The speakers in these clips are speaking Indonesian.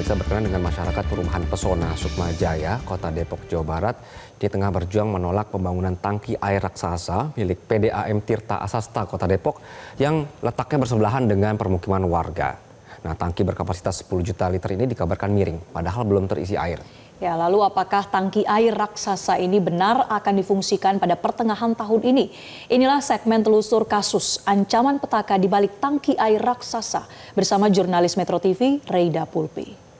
pemirsa berkenan dengan masyarakat perumahan Pesona Sukma Jaya, Kota Depok, Jawa Barat, di tengah berjuang menolak pembangunan tangki air raksasa milik PDAM Tirta Asasta Kota Depok yang letaknya bersebelahan dengan permukiman warga. Nah, tangki berkapasitas 10 juta liter ini dikabarkan miring, padahal belum terisi air. Ya, lalu apakah tangki air raksasa ini benar akan difungsikan pada pertengahan tahun ini? Inilah segmen telusur kasus ancaman petaka di balik tangki air raksasa bersama jurnalis Metro TV Reida Pulpi.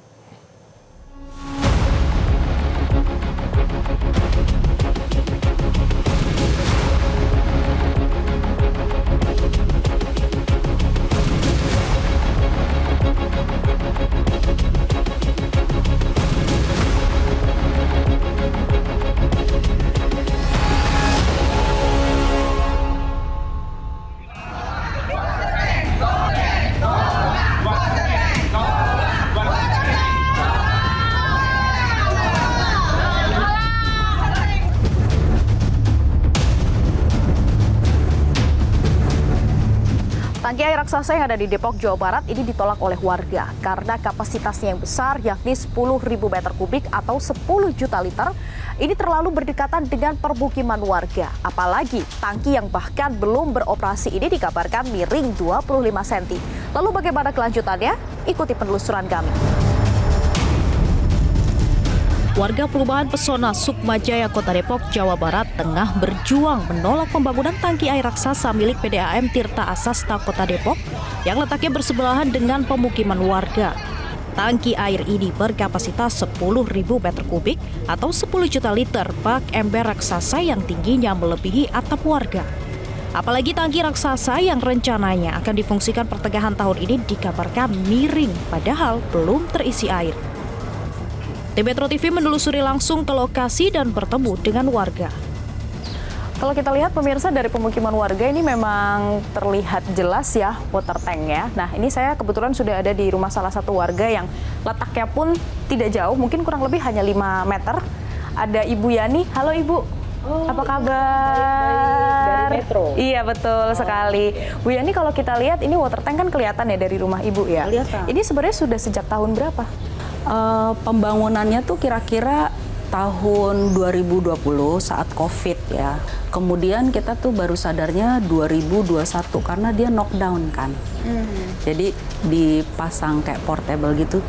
Tangki air raksasa yang ada di Depok, Jawa Barat ini ditolak oleh warga karena kapasitasnya yang besar yakni 10.000 meter kubik atau 10 juta liter. Ini terlalu berdekatan dengan permukiman warga. Apalagi tangki yang bahkan belum beroperasi ini dikabarkan miring 25 cm. Lalu bagaimana kelanjutannya? Ikuti penelusuran kami. Warga perumahan Pesona Sukma Jaya, Kota Depok, Jawa Barat tengah berjuang menolak pembangunan tangki air raksasa milik PDAM Tirta Asasta Kota Depok yang letaknya bersebelahan dengan pemukiman warga. Tangki air ini berkapasitas 10.000 meter kubik atau 10 juta liter bak ember raksasa yang tingginya melebihi atap warga. Apalagi tangki raksasa yang rencananya akan difungsikan pertengahan tahun ini dikabarkan miring padahal belum terisi air. Tim Metro TV menelusuri langsung ke lokasi dan bertemu dengan warga. Kalau kita lihat pemirsa dari pemukiman warga ini memang terlihat jelas ya water tank-nya. Nah, ini saya kebetulan sudah ada di rumah salah satu warga yang letaknya pun tidak jauh, mungkin kurang lebih hanya 5 meter. Ada Ibu Yani. Halo Ibu. Apa kabar? Baik-baik. Dari Metro. Iya, betul sekali. Bu Yani, kalau kita lihat ini water tank kan kelihatan ya dari rumah Ibu ya. Kelihatan. Ini sebenarnya sudah sejak tahun berapa? Pembangunannya tuh kira-kira tahun 2020 saat COVID ya. Kemudian kita tuh baru sadarnya 2021 karena dia knockdown kan. Jadi dipasang kayak portable gitu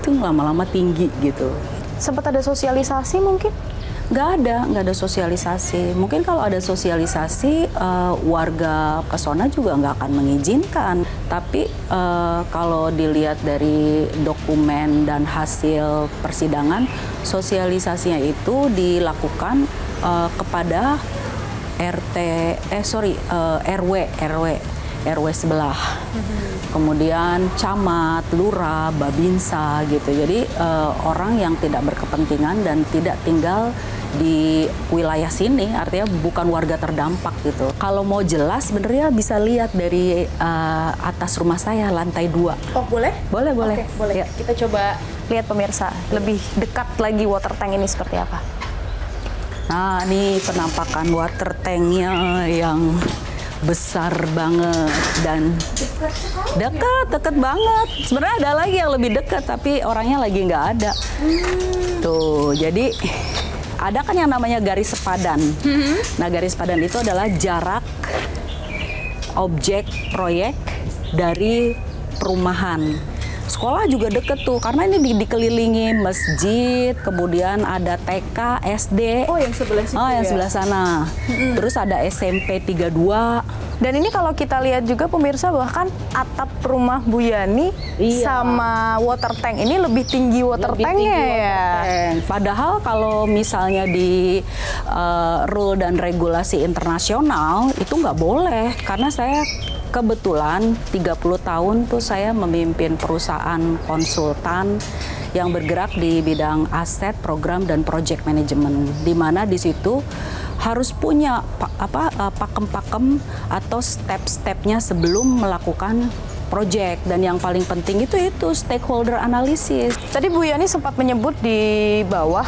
tuh lama-lama tinggi gitu. Sempat ada sosialisasi mungkin? Nggak ada sosialisasi. Mungkin kalau ada sosialisasi, warga Pesona juga nggak akan mengizinkan. Tapi kalau dilihat dari dokumen dan hasil persidangan, sosialisasinya itu dilakukan kepada RW sebelah. Kemudian camat, lurah, babinsa gitu. Jadi orang yang tidak berkepentingan dan tidak tinggal di wilayah sini, artinya bukan warga terdampak gitu. Kalau mau jelas sebenarnya bisa lihat dari atas rumah saya, lantai 2. Oh, boleh? Boleh. Oke, boleh. Ya. Kita coba lihat pemirsa, lebih dekat lagi water tank ini seperti apa. Nah, ini penampakan water tanknya yang besar banget dan dekat banget. Sebenarnya ada lagi yang lebih dekat, tapi orangnya lagi nggak ada. Tuh, jadi ada kan yang namanya garis sepadan. Nah, garis sepadan itu adalah jarak objek proyek dari perumahan. Sekolah juga deket tuh, karena ini dikelilingi masjid, kemudian ada TK, SD. Oh, yang sebelah situ yang ya? sebelah sana. Terus ada SMP 32. Dan ini kalau kita lihat juga pemirsa, bahkan atap rumah Bu Yani sama water tank ini lebih tinggi water tanknya ya. Padahal kalau misalnya di rule dan regulasi internasional itu nggak boleh, karena saya kebetulan 30 tahun tuh saya memimpin perusahaan konsultan yang bergerak di bidang aset, program, dan project management, di mana di situ harus punya pakem-pakem atau step-stepnya sebelum melakukan project, dan yang paling penting itu stakeholder analysis. Tadi Bu Yani sempat menyebut di bawah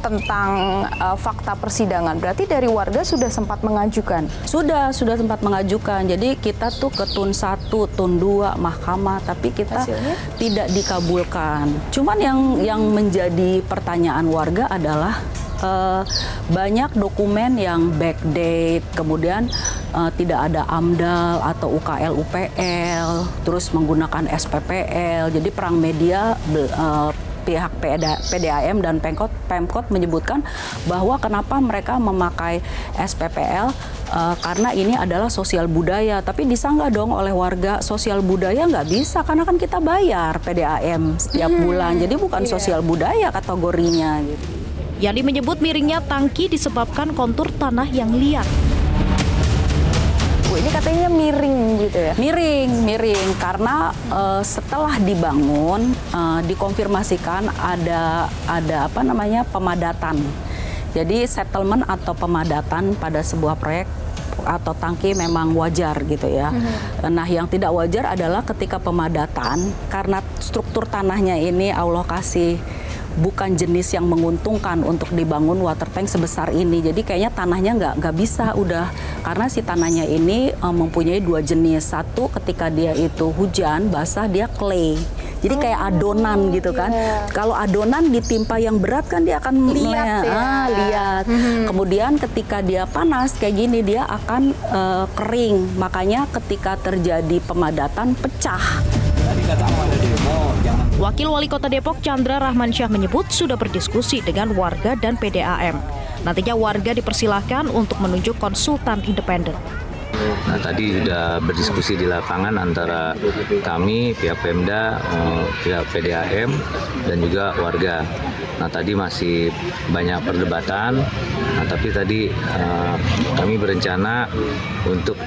tentang fakta persidangan. Berarti dari warga sudah sempat mengajukan. Sudah sempat mengajukan. Jadi kita tuh ke Tun 1, Tun 2, mahkamah, tapi kita Hasilnya? tidak dikabulkan. Cuman yang menjadi pertanyaan warga adalah banyak dokumen yang backdate, kemudian tidak ada AMDAL atau UKL UPL, terus menggunakan SPPL. Jadi perang media pihak PDAM dan Pemkot menyebutkan bahwa kenapa mereka memakai SPPL karena ini adalah sosial budaya. Tapi disanggah dong oleh warga, sosial budaya nggak bisa karena kan kita bayar PDAM setiap bulan. Jadi bukan sosial budaya kategorinya gitu. Yani menyebut miringnya tangki disebabkan kontur tanah yang liat. Bu, ini katanya miring gitu ya? Miring karena setelah dibangun dikonfirmasikan ada pemadatan. Jadi settlement atau pemadatan pada sebuah proyek atau tangki memang wajar gitu ya. Nah, yang tidak wajar adalah ketika pemadatan karena struktur tanahnya ini Allah kasih bukan jenis yang menguntungkan untuk dibangun water tank sebesar ini. Jadi kayaknya tanahnya nggak bisa udah, karena si tanahnya ini mempunyai dua jenis. Satu ketika dia itu hujan basah dia clay. Jadi kayak adonan gitu kan. Kalau adonan ditimpa yang berat kan dia akan lihat. Kemudian ketika dia panas kayak gini dia akan kering. Makanya ketika terjadi pemadatan pecah. Wakil Wali Kota Depok Chandra Rahmansyah menyebut sudah berdiskusi dengan warga dan PDAM. Nantinya warga dipersilahkan untuk menunjuk konsultan independen. Nah, tadi sudah berdiskusi di lapangan antara kami, pihak Pemda, pihak PDAM, dan juga warga. Nah, tadi masih banyak perdebatan. Nah, tapi tadi kami berencana untuk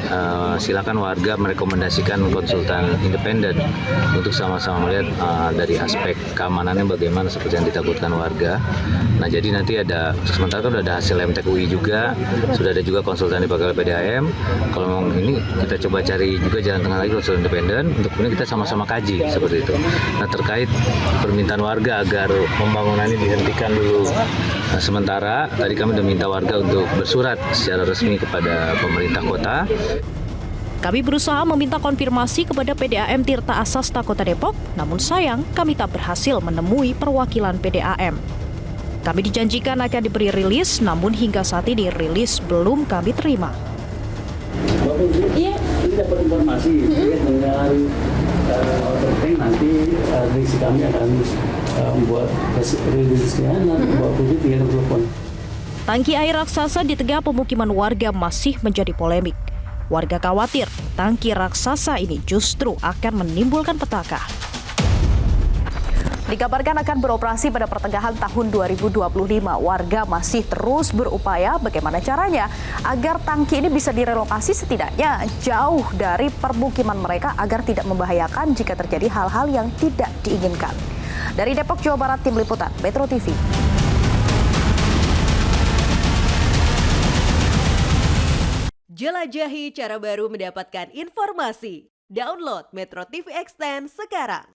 silakan warga merekomendasikan konsultan independen untuk sama-sama melihat dari aspek keamanannya bagaimana seperti yang ditakutkan warga. Nah, jadi nanti ada sementara kan sudah ada hasil MTQI juga, sudah ada juga konsultan dipakai oleh PDAM. Kalau memang ini kita coba cari juga jalan tengah lagi konsultan independen untuk kemudian kita sama-sama kaji seperti itu. Nah, terkait permintaan warga agar pembangunan ini dihentikan dulu sementara, tadi kami sudah minta warga untuk bersurat secara resmi kepada pemerintah kota. Kami berusaha meminta konfirmasi kepada PDAM Tirta Asasta Kota Depok, namun sayang kami tak berhasil menemui perwakilan PDAM. Kami dijanjikan akan diberi rilis, namun hingga saat ini rilis belum kami terima. Iya. Ini dapat informasi dengan terpenting nanti direksi kami akan membuat rilisnya nanti membuat dia telepon. Tangki air raksasa di tengah pemukiman warga masih menjadi polemik. Warga khawatir tangki raksasa ini justru akan menimbulkan petaka. Dikabarkan akan beroperasi pada pertengahan tahun 2025. Warga masih terus berupaya bagaimana caranya agar tangki ini bisa direlokasi setidaknya jauh dari permukiman mereka agar tidak membahayakan jika terjadi hal-hal yang tidak diinginkan. Dari Depok, Jawa Barat, Tim Liputan Metro TV. Jelajahi cara baru mendapatkan informasi. Download Metro TV Extend sekarang.